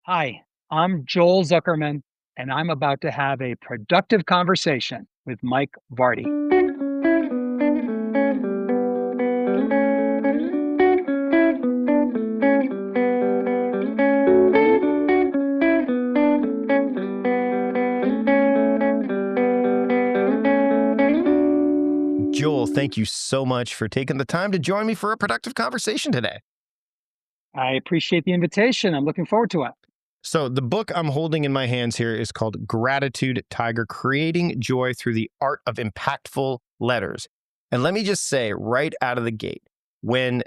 Hi, I'm Joel Zuckerman, and I'm about to have a productive conversation with Mike Vardy. Joel, thank you so much for taking the time to join me for a productive conversation today. I appreciate the invitation. I'm looking forward to it. So, the book I'm holding in my hands here is called Gratitude Tiger Creating Joy Through the Art of Impactful Letters. And let me just say right out of the gate, when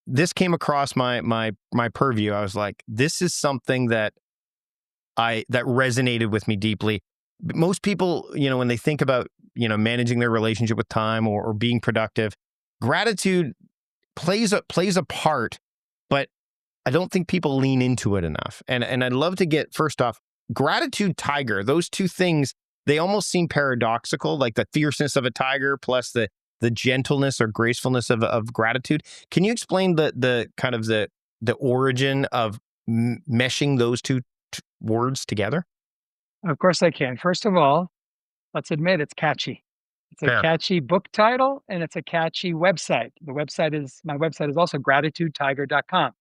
this came across my purview, I was like, this is something that resonated with me deeply. Most people, when they think about, managing their relationship with time or being productive, gratitude plays a part, but I don't think people lean into it enough. And I'd love to get first off, gratitude, tiger, those two things, they almost seem paradoxical, like the fierceness of a tiger plus the gentleness or gracefulness of gratitude. Can you explain the kind of the origin of meshing those two words together? Of course, I can. First of all, let's admit it's catchy. It's a Fair. catchy book title and it's a catchy website. My website is also gratitudetiger.com.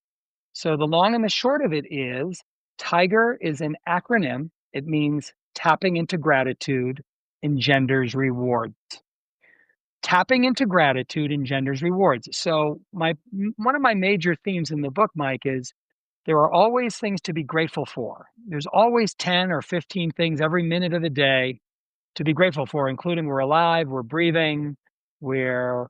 So the long and the short of it is TIGER is an acronym. It means tapping into gratitude engenders rewards. Tapping into gratitude engenders rewards. So one of my major themes in the book, Mike, is there are always things to be grateful for. There's always 10 or 15 things every minute of the day to be grateful for, including we're alive, we're breathing, we're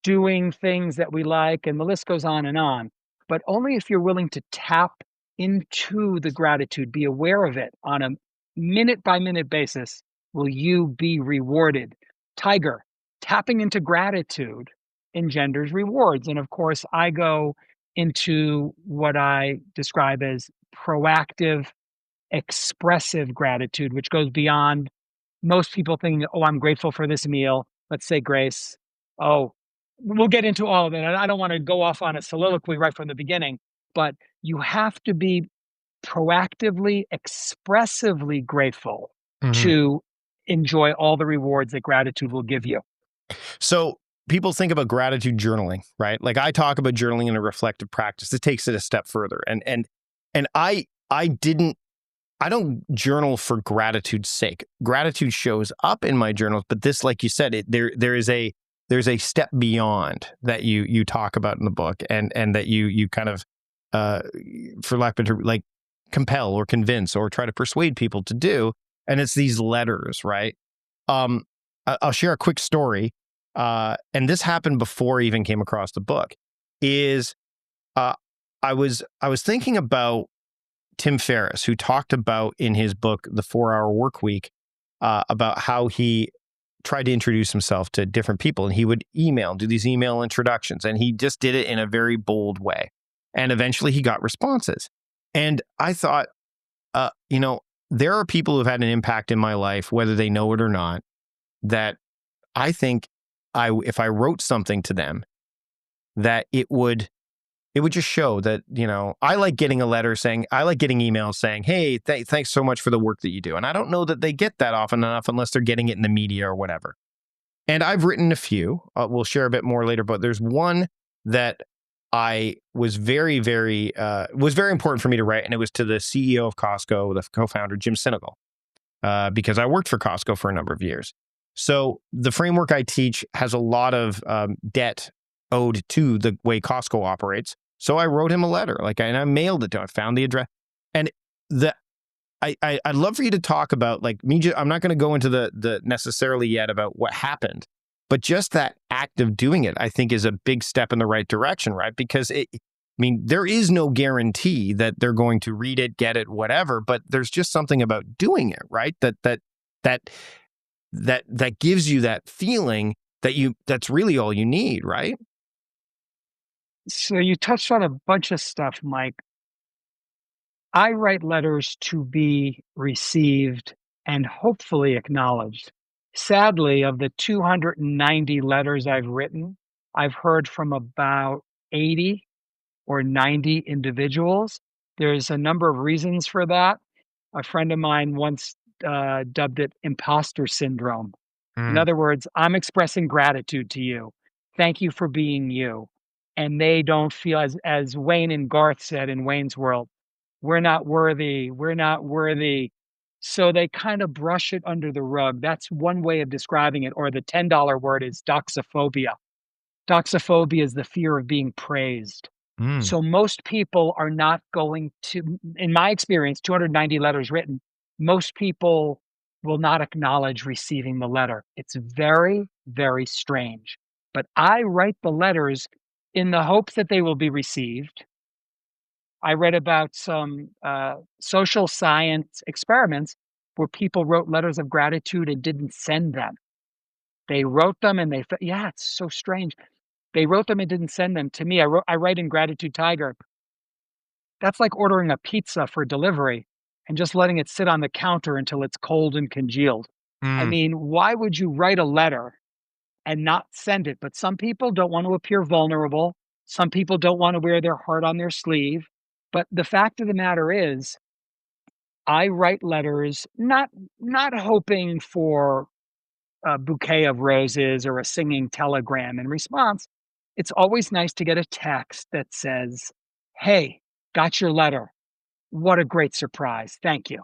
doing things that we like, and the list goes on. But only if you're willing to tap into the gratitude, be aware of it on a minute by minute basis, will you be rewarded. Tiger, tapping into gratitude engenders rewards. And of course, I go into what I describe as proactive, expressive gratitude, which goes beyond most people thinking, oh, I'm grateful for this meal. Let's say grace. Oh, we'll get into all of it. I don't want to go off on a soliloquy right from the beginning, but you have to be proactively, expressively grateful Mhm. to enjoy all the rewards that gratitude will give you. So people think about gratitude journaling, right? Like I talk about journaling in a reflective practice. It takes it a step further. And I don't journal for gratitude's sake. Gratitude shows up in my journals, but this, like you said, there's a step beyond that you talk about in the book, and that you kind of uh for lack of better, like compel or convince or try to persuade people to do. And it's these letters, right? Um, I'll share a quick story, and this happened before I even came across the book. Is uh, I was thinking about Tim Ferriss, who talked about in his book The 4 Hour Work Week, about how he tried to introduce himself to different people, and he would do these email introductions, and he just did it in a very bold way, and eventually he got responses. And I thought, uh, you know, there are people who've had an impact in my life, whether they know it or not, that I think if I wrote something to them, that it would just show that, I like getting a letter saying, I like getting emails saying, hey, thanks so much for the work that you do. And I don't know that they get that often enough unless they're getting it in the media or whatever. And I've written a few. We'll share a bit more later, but there's one that I was very important for me to write, and it was to the CEO of Costco, the co-founder Jim Sinegal, because I worked for Costco for a number of years. So the framework I teach has a lot of debt owed to the way Costco operates. So I wrote him a letter, and I mailed it to him. I found the address, and the I'd love for you to talk about, like, me. I'm not going to go into the necessarily yet about what happened, but just that act of doing it, I think, is a big step in the right direction, right? Because there is no guarantee that they're going to read it, get it, whatever. But there's just something about doing it, right? That that gives you that feeling that's really all you need, right? So you touched on a bunch of stuff, Mike. I write letters to be received and hopefully acknowledged. Sadly, of the 290 letters I've written, I've heard from about 80 or 90 individuals, There's a number of reasons for that. A friend of mine once dubbed it imposter syndrome. In Mm. other words, I'm expressing gratitude to you. Thank you for being you. And they don't feel, as Wayne and Garth said in Wayne's World, we're not worthy. We're not worthy. So they kind of brush it under the rug. That's one way of describing it. Or the $10 word is doxophobia. Doxophobia is the fear of being praised. Mm. So most people are not going to, in my experience, 290 letters written, most people will not acknowledge receiving the letter. It's very, very strange. But I write the letters in the hopes that they will be received. I read about some social science experiments where people wrote letters of gratitude and didn't send them. They wrote them and yeah, it's so strange. They wrote them and didn't send them to me. I write in Gratitude Tiger. That's like ordering a pizza for delivery and just letting it sit on the counter until it's cold and congealed. I Mm. mean, why would you write a letter and not send it? But some people don't want to appear vulnerable. Some people don't want to wear their heart on their sleeve. But the fact of the matter is, I write letters not hoping for a bouquet of roses or a singing telegram in response. It's always nice to get a text that says, "Hey, got your letter. What a great surprise. Thank you."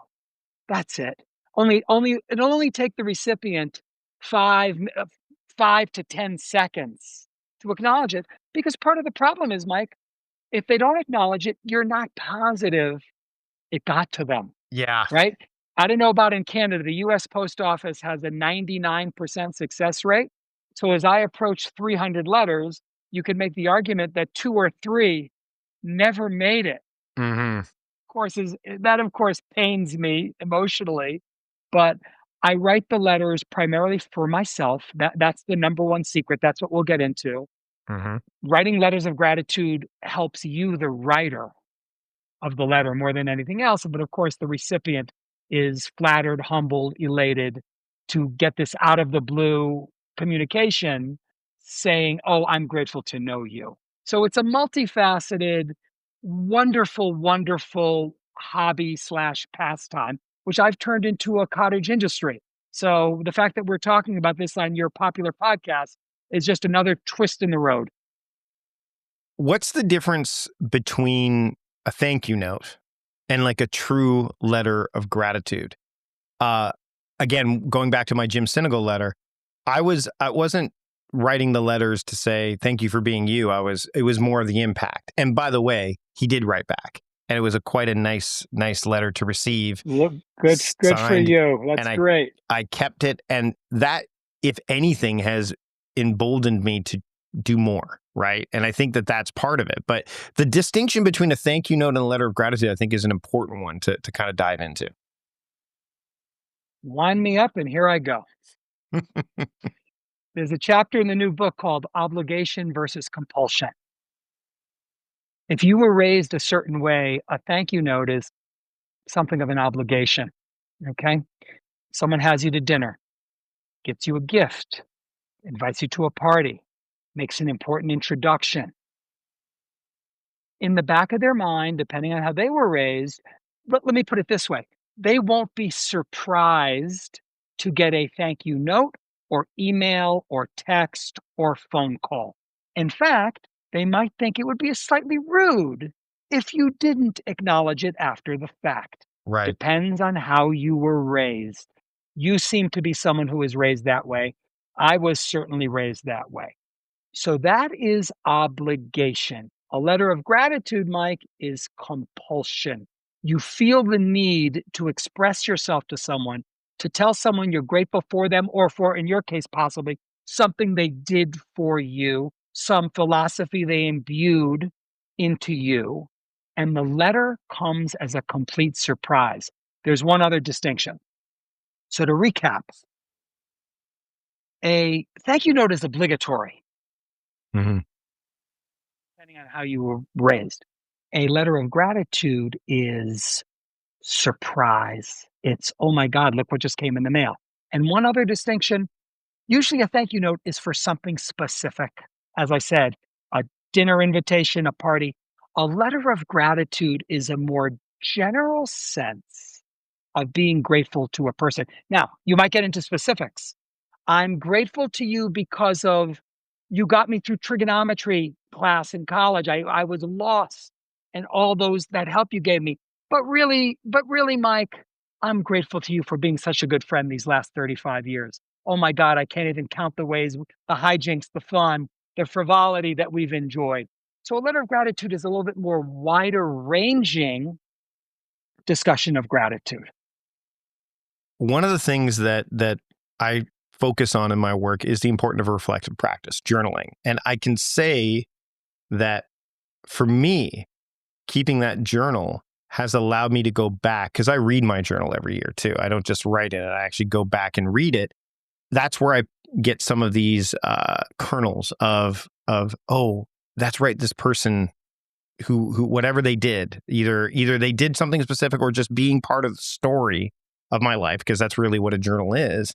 That's it. Only it'll only take the recipient 5 to 10 seconds to acknowledge it, because part of the problem is, Mike, if they don't acknowledge it, you're not positive it got to them. Yeah. Right? I don't know about in Canada. The US Post Office has a 99% success rate. So as I approach 300 letters, you could make the argument that 2 or 3 never made it. Hmm. Of course, that of course pains me emotionally, but I write the letters primarily for myself. That's the number one secret. That's what we'll get into. Hmm. Writing letters of gratitude helps you, the writer, of the letter more than anything else. But of course, the recipient is flattered, humbled, elated to get this out of the blue communication saying, "Oh, I'm grateful to know you." So it's a multifaceted, wonderful, wonderful hobby slash pastime, which I've turned into a cottage industry. So the fact that we're talking about this on your popular podcast is just another twist in the road. What's the difference between a thank you note and like a true letter of gratitude? Uh, Again, going back to my Jim Sinegal letter, I wasn't writing the letters to say thank you for being you. It was more of the impact. And by the way, he did write back, and it was a quite a nice letter to receive, Look, good for signed, you. and That's great. I kept it, and that, if anything, has emboldened me to do more, right? And I think that that's part of it. But the distinction between a thank you note and a letter of gratitude, I think, is an important one to kind of dive into. Wind me up, and here I go. There's a chapter in the new book called Obligation versus Compulsion. If you were raised a certain way, a thank you note is something of an obligation. Okay? Someone has you to dinner, gets you a gift, invites you to a party, makes an important introduction. In the back of their mind, depending on how they were raised, let me put it this way, they won't be surprised to get a thank you note or email or text or phone call. In fact, they might think it would be slightly rude if you didn't acknowledge it after the fact. Right. Depends on how you were raised. You seem to be someone who was raised that way. I was certainly raised that way. So that is obligation. A letter of gratitude, Mike, is compulsion. You feel the need to express yourself to someone, to tell someone you're grateful for them, or for, in your case, possibly something they did for you, some philosophy they imbued into you. And the letter comes as a complete surprise. There's one other distinction. So to recap, a thank you note is obligatory, Hmm. depending on how you were raised. A letter of gratitude is surprise. It's, oh my God, look what just came in the mail. And one other distinction, usually a thank you note is for something specific. As I said, a dinner invitation, a party. A letter of gratitude is a more general sense of being grateful to a person. Now, you might get into specifics. I'm grateful to you because of you got me through trigonometry class in college. I was lost and all those that help you gave me. But really, Mike, I'm grateful to you for being such a good friend these last 35 years. Oh my God, I can't even count the ways, the hijinks, the fun, the frivolity that we've enjoyed. So a letter of gratitude is a little bit more wider ranging discussion of gratitude. One of the things that I focus on in my work is the importance of a reflective practice, journaling. And I can say that for me, keeping that journal has allowed me to go back, because I read my journal every year too. I don't just write it, I actually go back and read it. That's where I get some of these kernels of oh, that's right, this person who whatever they did, either they did something specific or just being part of the story of my life, because that's really what a journal is,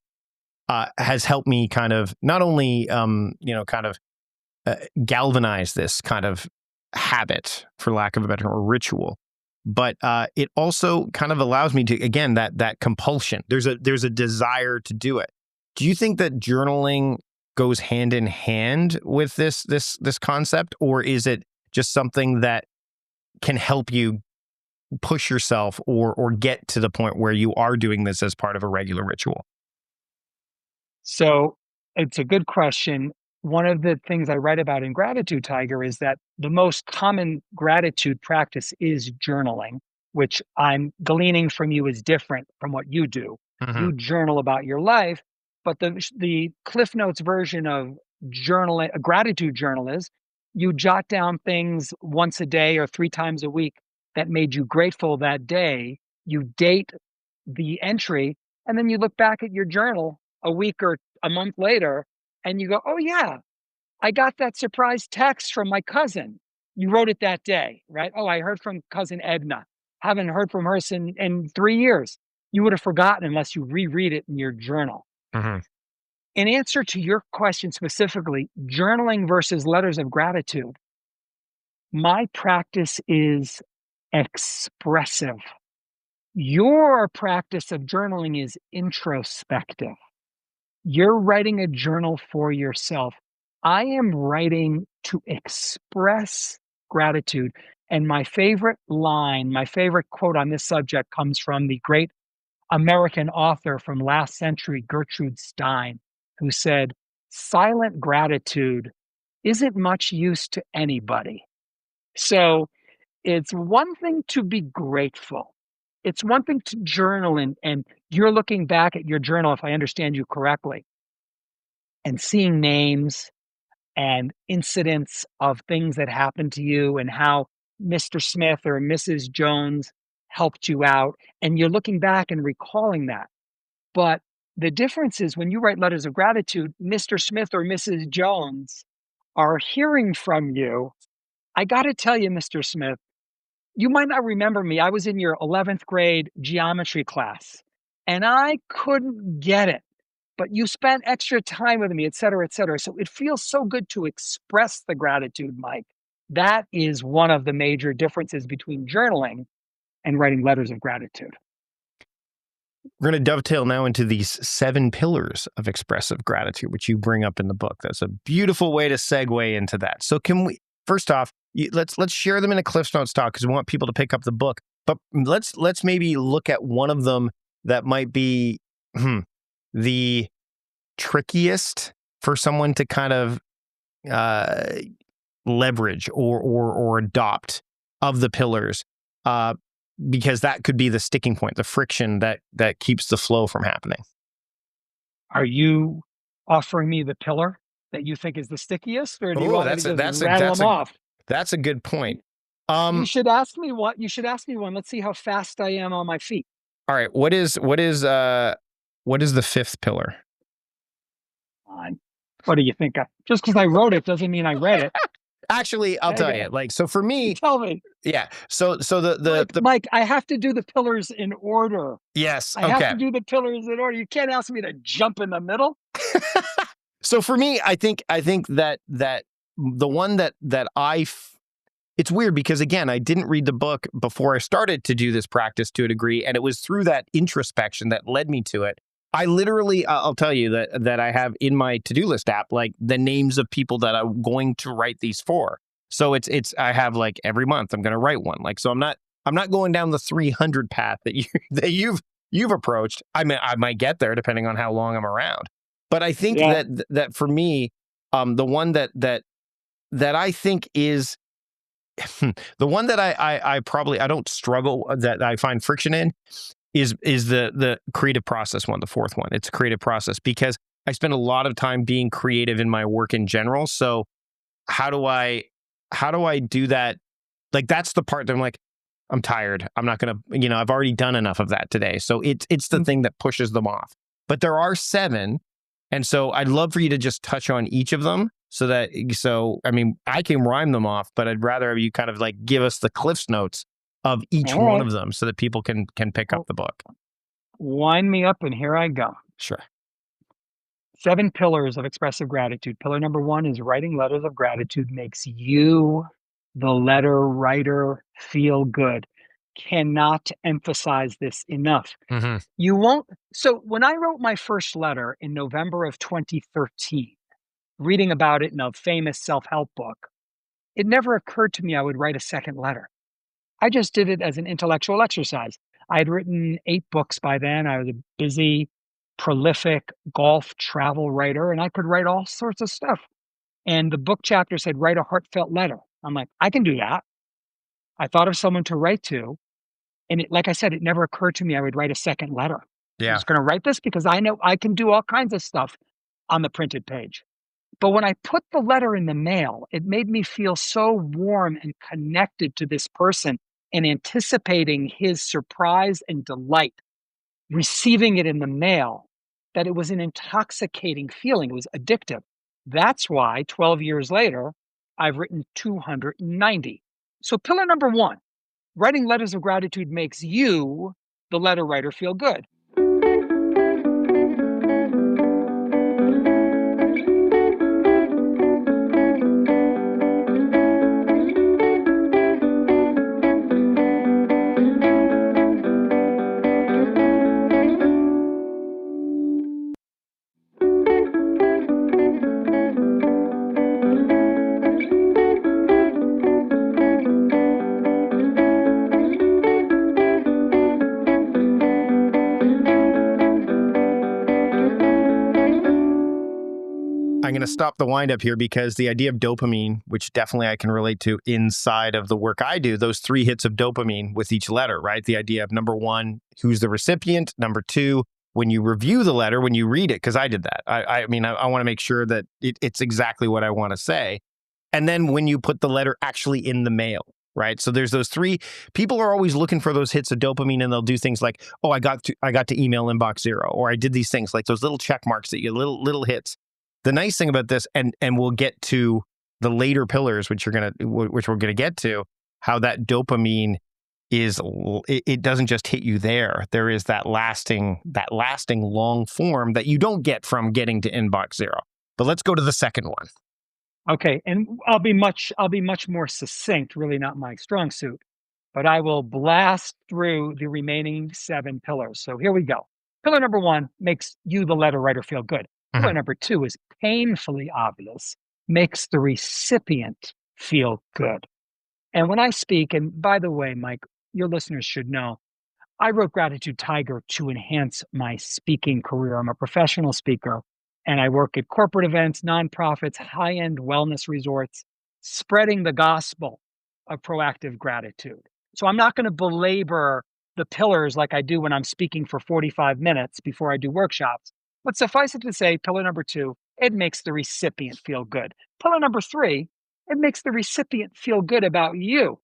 has helped me kind of not only kind of galvanize this kind of habit, for lack of a better term, or ritual, but it also kind of allows me to, again, that compulsion. There's a desire to do it. Do you think that journaling goes hand in hand with this concept, or is it just something that can help you push yourself or get to the point where you are doing this as part of a regular ritual? So it's a good question. One of the things I write about in Gratitude Tiger is that the most common gratitude practice is journaling, which I'm gleaning from you is different from what you do. Hmm. You journal about your life, but the Cliff Notes version of journaling, a gratitude journal is you jot down things once a day or three times a week that made you grateful that day. You date the entry, and then you look back at your journal a week or a month later and you go, oh, yeah, I got that surprise text from my cousin. You wrote it that day, right? Oh, I heard from cousin Edna. Haven't heard from her in 3 years. You would have forgotten unless you reread it in your journal. Hmm. In answer to your question specifically, journaling versus letters of gratitude, my practice is expressive. Your practice of journaling is introspective. You're writing a journal for yourself. I am writing to express gratitude. And my favorite line, my favorite quote on this subject comes from the great American author from last century, Gertrude Stein, who said, silent gratitude isn't much use to anybody. So it's one thing to be grateful. It's one thing to journal and you're looking back at your journal, if I understand you correctly, and seeing names and incidents of things that happened to you and how Mr. Smith or Mrs. Jones helped you out. And you're looking back and recalling that. But the difference is when you write letters of gratitude, Mr. Smith or Mrs. Jones are hearing from you. I got to tell you, Mr. Smith, you might not remember me. I was in your 11th grade geometry class and I couldn't get it, but you spent extra time with me, et cetera, et cetera. So it feels so good to express the gratitude, Mike. That is one of the major differences between journaling and writing letters of gratitude. We're going to dovetail now into these 7 pillars of expressive gratitude, which you bring up in the book. That's a beautiful way to segue into that. So can we, first off, let's share them in a Cliff Notes talk, because we want people to pick up the book. But let's maybe look at one of them that might be the trickiest for someone to kind of leverage or adopt of the pillars, because that could be the sticking point, the friction that keeps the flow from happening. Are you offering me the pillar that you think is the stickiest, or do you Oh, want me to just rattle them off? that's a good point. You should ask me what you should ask me one. Let's see how fast I am on my feet. All right, what is the 5th pillar? What do you think? Just because I wrote it doesn't mean I read it. Actually, I'll tell you. Like, so for me, Tell me. yeah. So Mike, I have to do the pillars in order. yes, I have okay. to do the pillars in order. You can't ask me to jump in the middle. So for me, I think that the one that it's weird because, again, I didn't read the book before I started to do this practice to a degree, and it was through that introspection that led me to it. I literally, I'll tell you that I have in my to-do list app, like the names of people that I'm going to write these for. So I have like every month I'm going to write one. Like, so I'm not going down the 300 path that you've approached. I mean, I might get there depending on how long I'm around. But I think Yeah. that for me, the one that I think is the one that I probably I don't struggle that I find friction in is the creative process one, the fourth one. It's a creative process because I spend a lot of time being creative in my work in general. So how do I do that? Like, that's the part that I'm like, I'm tired. I'm not gonna, I've already done enough of that today. So it's the thing that pushes them off. But there are seven. And so I'd love for you to just touch on each of them I mean, I can rhyme them off, but I'd rather have you kind of like give us the Cliff's notes of each All one right. of them so that people can pick up Well, the book. wind me up, and here I go. Sure. 7 pillars of expressive gratitude. Pillar number 1 is writing letters of gratitude makes you, the letter writer, feel good. Cannot emphasize this enough. Hmm. You won't. So, when I wrote my first letter in November of 2013, reading about it in a famous self help book, it never occurred to me I would write a second letter. I just did it as an intellectual exercise. I had written 8 books by then. I was a busy, prolific golf travel writer, and I could write all sorts of stuff. And the book chapter said, write a heartfelt letter. I'm like, I can do that. I thought of someone to write to. And like I said, it never occurred to me I would write a second letter. I'm Yeah. just going to write this because I know I can do all kinds of stuff on the printed page. But when I put the letter in the mail, it made me feel so warm and connected to this person and anticipating his surprise and delight receiving it in the mail that it was an intoxicating feeling. It was addictive. That's why 12 years later, I've written 290. So, pillar number 1, writing letters of gratitude makes you, the letter writer, feel good. I'm going to stop the wind up here because the idea of dopamine, which definitely I can relate to inside of the work I do, those 3 hits of dopamine with each letter, right? The idea of number 1, who's the recipient? Number 2, when you review the letter, when you read it, because I did that. I mean, I want to make sure that it's exactly what I want to say. And then when you put the letter actually in the mail, right? So there's those 3. People are always looking for those hits of dopamine, and they'll do things like, oh, I got to email inbox 0, or I did these things, like those little check marks that you little hits. The nice thing about this, and we'll get to the later pillars, which we're gonna get to, how that dopamine it doesn't just hit you there. There is that lasting long form that you don't get from getting to inbox 0. But let's go to the second one. Okay, and I'll be much more succinct, really not my strong suit, but I will blast through the remaining 7 pillars. So here we go. Pillar number 1 makes you, the letter writer, feel good. Pillar Mhm. number 2 is painfully obvious, makes the recipient feel good. And when I speak, and by the way, Mike, your listeners should know, I wrote Gratitude Tiger to enhance my speaking career. I'm a professional speaker and I work at corporate events, nonprofits, high end wellness resorts, spreading the gospel of proactive gratitude. So I'm not going to belabor the pillars like I do when I'm speaking for 45 minutes before I do workshops. But suffice it to say, pillar number 2, it makes the recipient feel good. Pillar number 3, it makes the recipient feel good about you.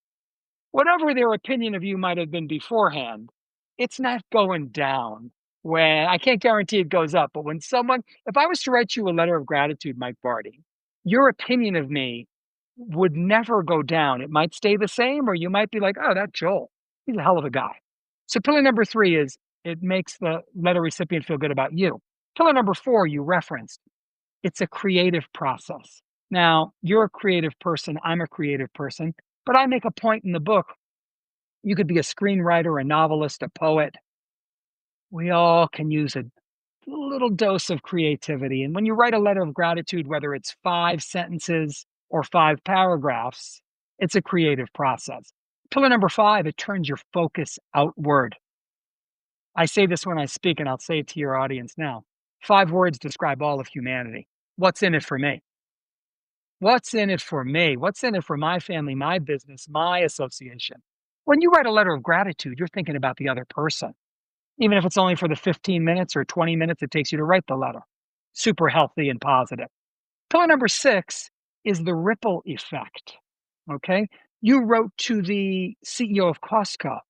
Whatever their opinion of you might have been beforehand, it's not going down. When I can't guarantee it goes up, but when someone, if I was to write you a letter of gratitude, Mike Barty, your opinion of me would never go down. It might stay the same, or you might be like, oh, that Joel, he's a hell of a guy. So pillar number 3 is it makes the letter recipient feel good about you. Pillar number 4, you referenced, it's a creative process. Now, you're a creative person. I'm a creative person. But I make a point in the book. You could be a screenwriter, a novelist, a poet. We all can use a little dose of creativity. And when you write a letter of gratitude, whether it's 5 sentences or 5 paragraphs, it's a creative process. Pillar number 5, it turns your focus outward. I say this when I speak, and I'll say it to your audience now. 5 words describe all of humanity. What's in it for me? What's in it for me? What's in it for my family, my business, my association? When you write a letter of gratitude, you're thinking about the other person, even if it's only for the 15 minutes or 20 minutes it takes you to write the letter. Super healthy and positive. Pillar number 6 is the ripple effect. Okay. You wrote to the CEO of Costco.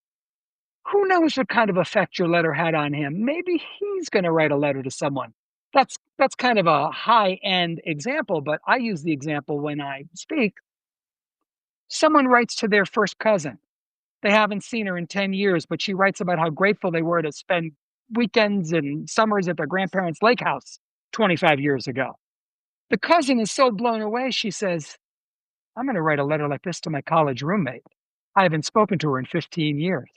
Who knows what kind of effect your letter had on him? Maybe he's going to write a letter to someone. That's kind of a high-end example, but I use the example when I speak. Someone writes to their first cousin. They haven't seen her in 10 years, but she writes about how grateful they were to spend weekends and summers at their grandparents' lake house 25 years ago. The cousin is so blown away, she says, I'm going to write a letter like this to my college roommate. I haven't spoken to her in 15 years.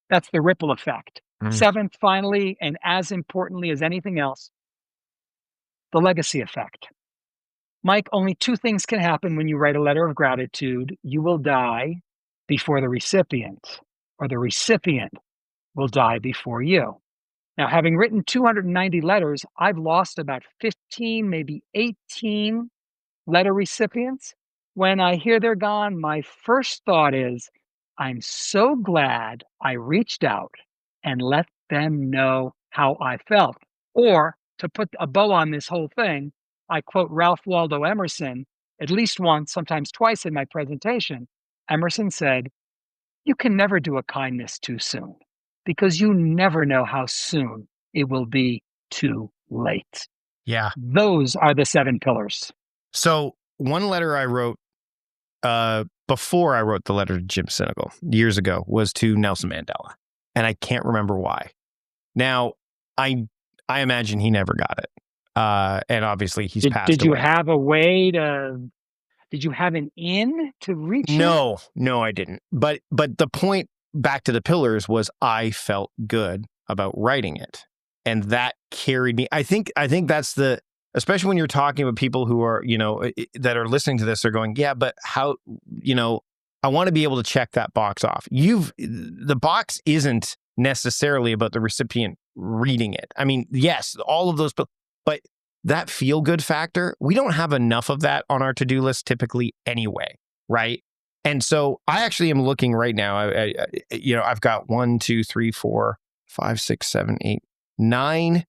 That's the ripple effect. Mm. 7th, finally, and as importantly as anything else, the legacy effect. Mike, only 2 things can happen when you write a letter of gratitude. You will die before the recipient, or the recipient will die before you. Now, having written 290 letters, I've lost about 15, maybe 18 letter recipients. When I hear they're gone, my first thought is, I'm so glad I reached out and let them know how I felt. Or to put a bow on this whole thing, I quote Ralph Waldo Emerson at least once, sometimes twice in my presentation. Emerson said, you can never do a kindness too soon because you never know how soon it will be too late. Yeah. Those are the 7 pillars. So one letter I wrote before I wrote the letter to Jim Sinegal years ago was to Nelson Mandela, and I can't remember why. Now, I imagine he never got it, and obviously he's passed Did you away. have a way to? Did you have an in to reach him? No, I didn't. But the point back to the pillars was I felt good about writing it, and that carried me. I think that's the, especially when you're talking about people who are, that are listening to this, are going, yeah, but how, I want to be able to check that box off. The box isn't necessarily about the recipient reading it. I mean, yes, all of those, but that feel good factor, we don't have enough of that on our to-do list typically anyway, right? And so I actually am looking right now. I've got 1, 2, 3, 4, 5, 6, 7, 8, 9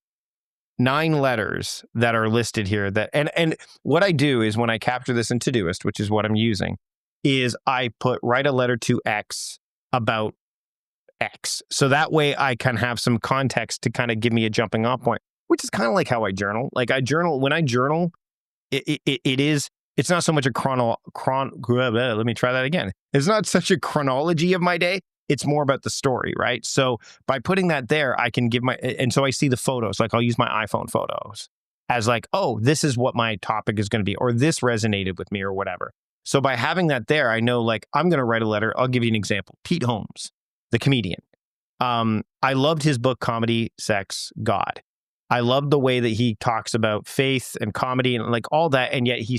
letters that are listed here. That and what I do is when I capture this in Todoist, which is what I'm using, is I write a letter to X about X. So that way I can have some context to kind of give me a jumping off point, which is kind of like how I journal. Like when I journal, it's not so much a let me try that again. It's not such a chronology of my day. It's more about the story, right? So by putting that there, I can and so I see the photos, like I'll use my iPhone photos as like, oh, this is what my topic is going to be, or this resonated with me or whatever. So by having that there, I know like I'm going to write a letter. I'll give you an example. Pete Holmes, the comedian. I loved his book, Comedy, Sex, God. I love the way that he talks about faith and comedy and like all that. And yet he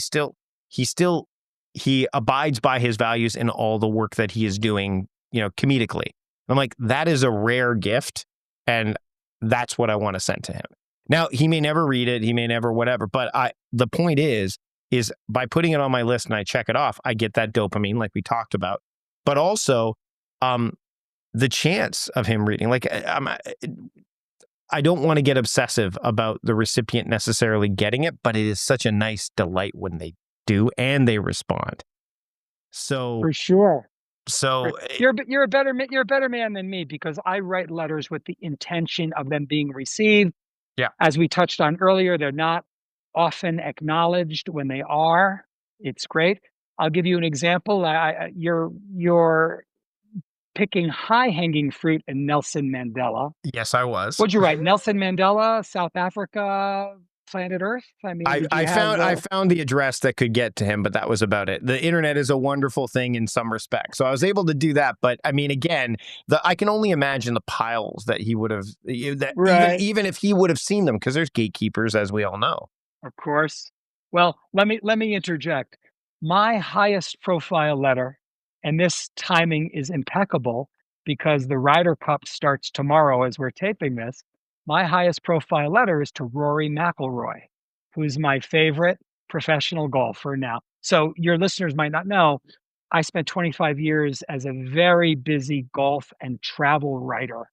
abides by his values in all the work that he is doing, comedically. I'm like, that is a rare gift. And that's what I want to send to him. Now, he may never read it. He may never, whatever. But the point is by putting it on my list and I check it off, I get that dopamine like we talked about. But also, the chance of him reading, like I don't want to get obsessive about the recipient necessarily getting it, but it is such a nice delight when they do and they respond. So For sure. So you're a better man than me because I write letters with the intention of them being received. Yeah. As we touched on earlier, they're not often acknowledged. When they are, it's great. I'll give you an example. You're picking high-hanging fruit in Nelson Mandela. Yes, I was. What'd you write? Nelson Mandela, South Africa, planet Earth? I mean, I, did you I have found I found the address that could get to him, but that was about it. The internet is a wonderful thing in some respects, so I was able to do that. But I mean, again, I can only imagine the piles that he would have that right? even if he would have seen them, because there's gatekeepers, as we all know. Of course. Well, let me interject. My highest profile letter, and this timing is impeccable because the Ryder Cup starts tomorrow as we're taping this. My highest profile letter is to Rory McIlroy, who's my favorite professional golfer now. So your listeners might not know, I spent 25 years as a very busy golf and travel writer,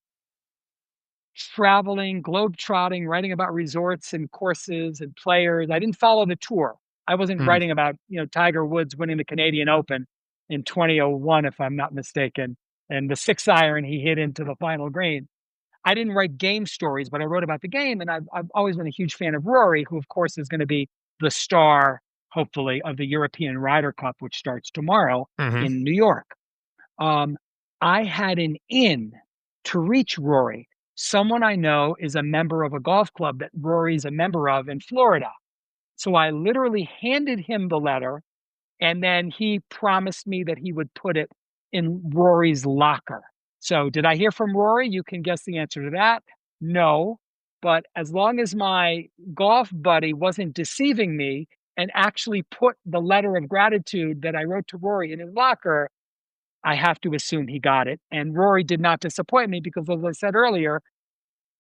traveling, globetrotting, writing about resorts and courses and players. I didn't follow the tour. I wasn't Hmm. writing about, Tiger Woods winning the Canadian Open in 2001, if I'm not mistaken, and the 6 iron he hit into the final green. I didn't write game stories, but I wrote about the game. And I've always been a huge fan of Rory, who, of course, is going to be the star, hopefully, of the European Ryder Cup, which starts tomorrow Hmm. in New York. Um, I had an in to reach Rory. Someone I know is a member of a golf club that Rory's a member of in Florida. So I literally handed him the letter, and then he promised me that he would put it in Rory's locker. So, did I hear from Rory? You can guess the answer to that. No. But as long as my golf buddy wasn't deceiving me and actually put the letter of gratitude that I wrote to Rory in his locker, I have to assume he got it. And Rory did not disappoint me because, as I said earlier,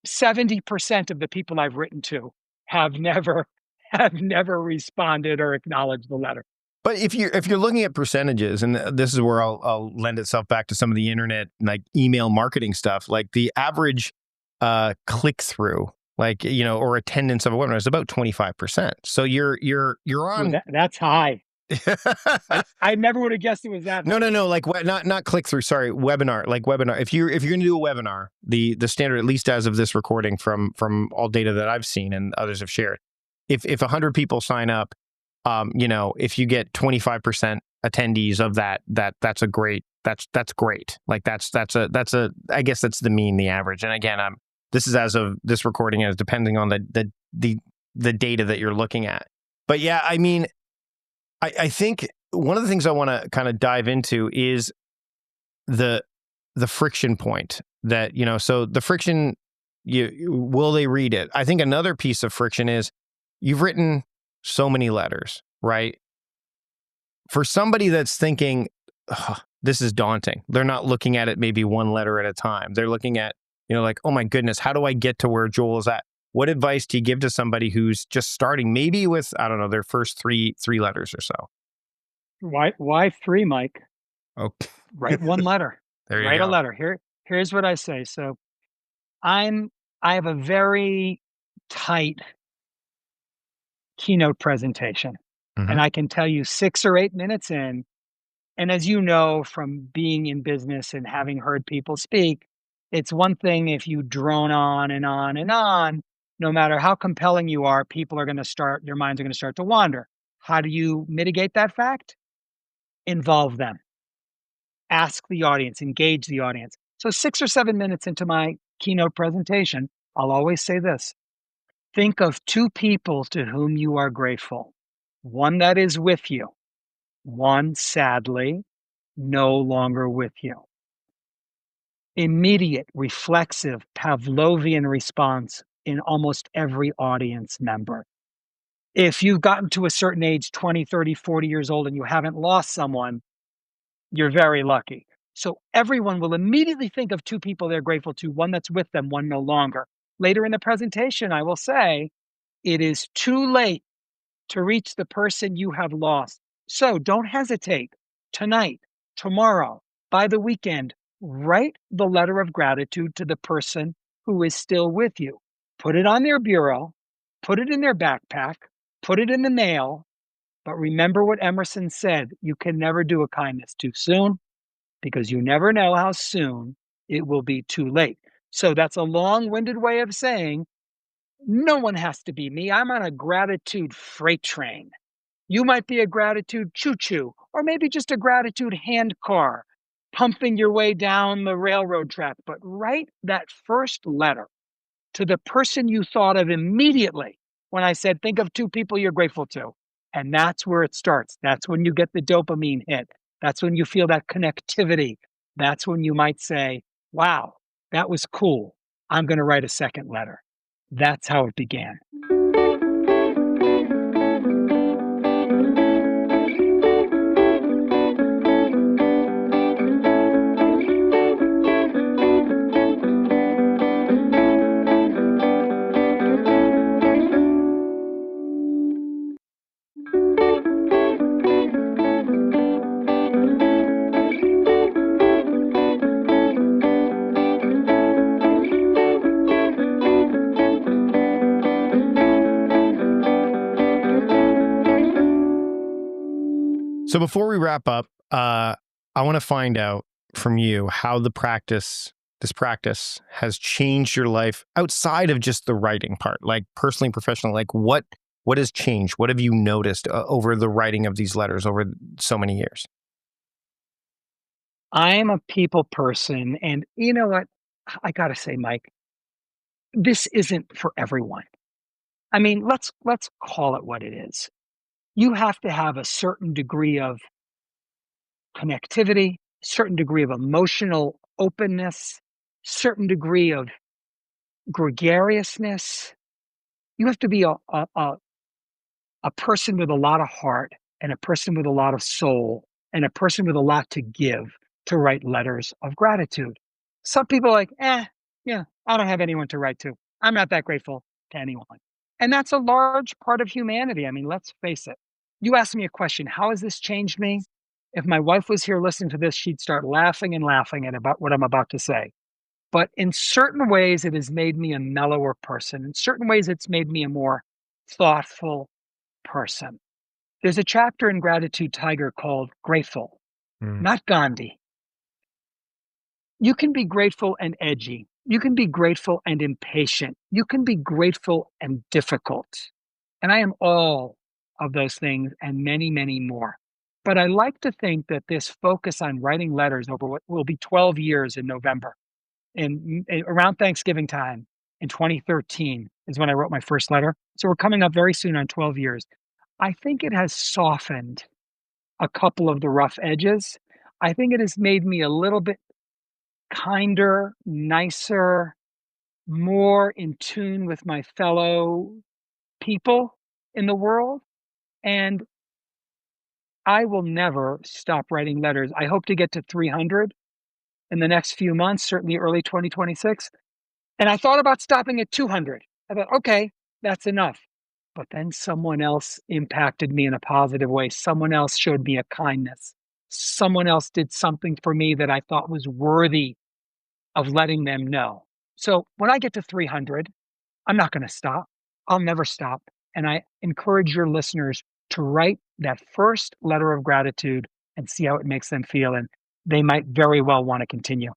70% of the people I've written to have never have never responded or acknowledged the letter. But if you're looking at percentages, and this is where I'll lend itself back to some of the internet like email marketing stuff, like the average click through, like or attendance of a webinar is about 25%. So you're Ooh, on. that's high. I never would have guessed it was that No, high. no, no. Like not click through. Sorry, webinar. Like webinar. If you're going to do a webinar, the standard, at least as of this recording, from all data that I've seen and others have shared, if 100 people sign up, if you get 25% attendees of that's a great. That's great. Like that's a I guess that's the mean, the average. And again, this is as of this recording, as depending on the data that you're looking at. But yeah, I mean, I think one of the things I want to kind of dive into is the friction point that, so the friction, will they read it? I think another piece of friction is you've written so many letters, right? For somebody that's thinking, "Ugh, this is daunting. They're not looking at it maybe one letter at a time. They're looking at, like, oh my goodness, how do I get to where Joel is at? What advice do you give to somebody who's just starting, maybe with, I don't know, their first three letters or so? Why three, Mike? Oh, Write one letter. there you Write a go. letter. Here's what I say. So I'm I have a very tight keynote presentation. Hmm. And I can tell you 6 or 8 minutes in, and as you know from being in business and having heard people speak, it's one thing if you drone on and on and on, no matter how compelling you are, people are going to start, their minds are going to start to wander. How do you mitigate that fact? Involve them, ask the audience, engage the audience. So 6 or 7 minutes into my keynote presentation, I'll always say this: think of two people to whom you are grateful, one that is with you, one sadly no longer with you. Immediate, reflexive, Pavlovian response in almost every audience member. If you've gotten to a certain age, 20, 30, 40 years old, and you haven't lost someone, you're very lucky. So everyone will immediately think of two people they're grateful to, one that's with them, one no longer. Later in the presentation, I will say, it is too late to reach the person you have lost. So don't hesitate. Tonight, tomorrow, by the weekend, write the letter of gratitude to the person who is still with you. Put it on their bureau, put it in their backpack, put it in the mail. But remember what Emerson said: you can never do a kindness too soon because you never know how soon it will be too late. So that's a long winded way of saying no one has to be me. I'm on a gratitude freight train. You might be a gratitude choo choo, or maybe just a gratitude hand car pumping your way down the railroad track. But write that first letter to the person you thought of immediately when I said, think of two people you're grateful to. And that's where it starts. That's when you get the dopamine hit. That's when you feel that connectivity. That's when you might say, wow, that was cool. I'm going to write a second letter. That's how it began. So before we wrap up, I want to find out from you how this practice has changed your life outside of just the writing part, like personally, professionally, like what has changed? What have you noticed over the writing of these letters over so many years? I'm a people person. And you know what? I got to say, Mike, this isn't for everyone. I mean, let's call it what it is. You have to have a certain degree of connectivity, certain degree of emotional openness, certain degree of gregariousness. You have to be a person with a lot of heart and a person with a lot of soul and a person with a lot to give to write letters of gratitude. Some people are like, yeah, I don't have anyone to write to. I'm not that grateful to anyone. And that's a large part of humanity. I mean, let's face it. You asked me a question, how has this changed me? If my wife was here listening to this, she'd start laughing and laughing at about what I'm about to say. But in certain ways, it has made me a mellower person. In certain ways, it's made me a more thoughtful person. There's a chapter in Gratitude Tiger called Grateful, Mm. not Gandhi. You can be grateful and edgy. You can be grateful and impatient. You can be grateful and difficult. And I am all of those things and many, many more. But I like to think that this focus on writing letters over what will be 12 years in November, around Thanksgiving time in 2013 is when I wrote my first letter. So we're coming up very soon on 12 years. I think it has softened a couple of the rough edges. I think it has made me a little bit kinder, nicer, more in tune with my fellow people in the world. And I will never stop writing letters. I hope to get to 300 in the next few months, certainly early 2026. And I thought about stopping at 200. I thought, okay, that's enough. But then someone else impacted me in a positive way. Someone else showed me a kindness. Someone else did something for me that I thought was worthy of letting them know. So when I get to 300, I'm not going to stop. I'll never stop. And I encourage your listeners to write that first letter of gratitude and see how it makes them feel. And they might very well want to continue.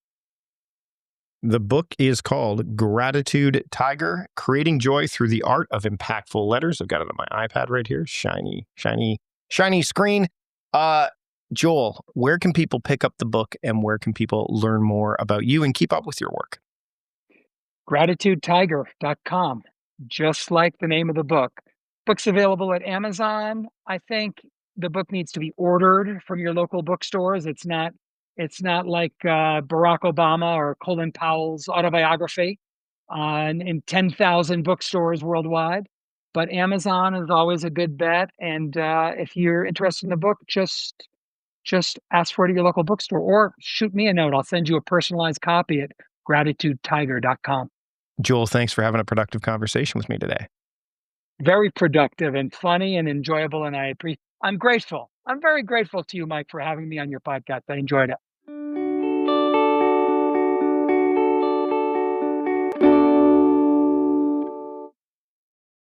The book is called Gratitude Tiger, Creating Joy Through the Art of Impactful Letters. I've got it on my iPad right here. Shiny, shiny, shiny screen. Uh, Joel, where can people pick up the book and where can people learn more about you and keep up with your work? GratitudeTiger.com, just like the name of the book. Book's available at Amazon. I think the book needs to be ordered from your local bookstores. It's not like Barack Obama or Colin Powell's autobiography in 10,000 bookstores worldwide. But Amazon is always a good bet. And if you're interested in the book, just ask for it at your local bookstore or shoot me a note. I'll send you a personalized copy at gratitudetiger.com. Joel, thanks for having a productive conversation with me today. Very productive and funny and enjoyable. And I'm grateful. I'm very grateful to you, Mike, for having me on your podcast. I enjoyed it.